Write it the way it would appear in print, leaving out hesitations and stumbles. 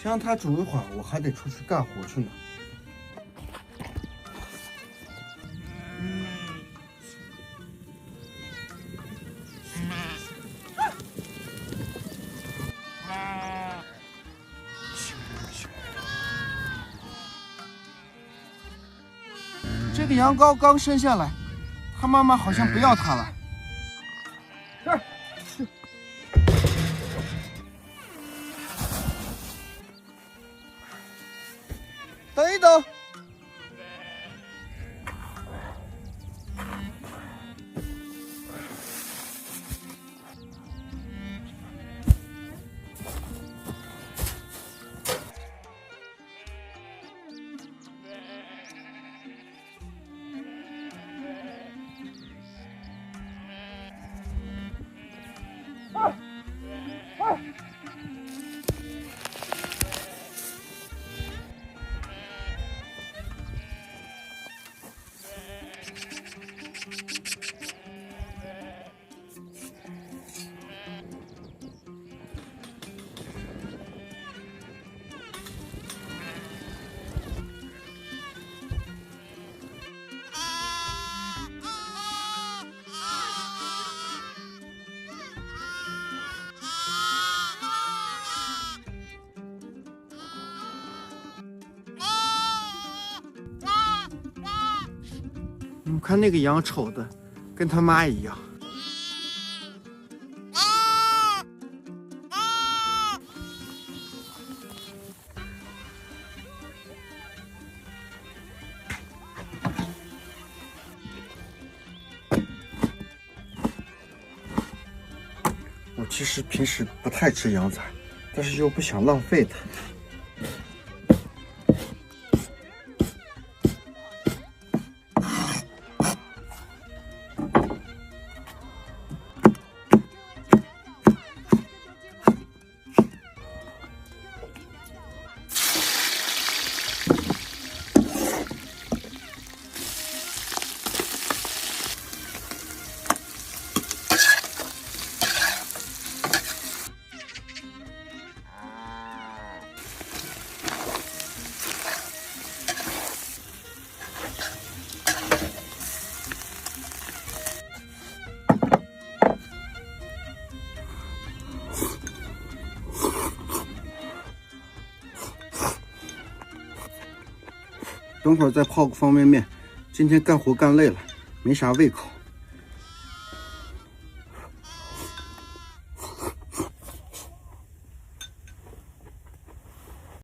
先让它煮一会儿，我还得出去干活去呢。这个羊羔刚生下来，它妈妈好像不要它了。这儿，等一等。你们看那个羊丑的，跟他妈一样。我其实平时不太吃羊崽，但是又不想浪费它。等会儿再泡个方便面，今天干活干累了，没啥胃口。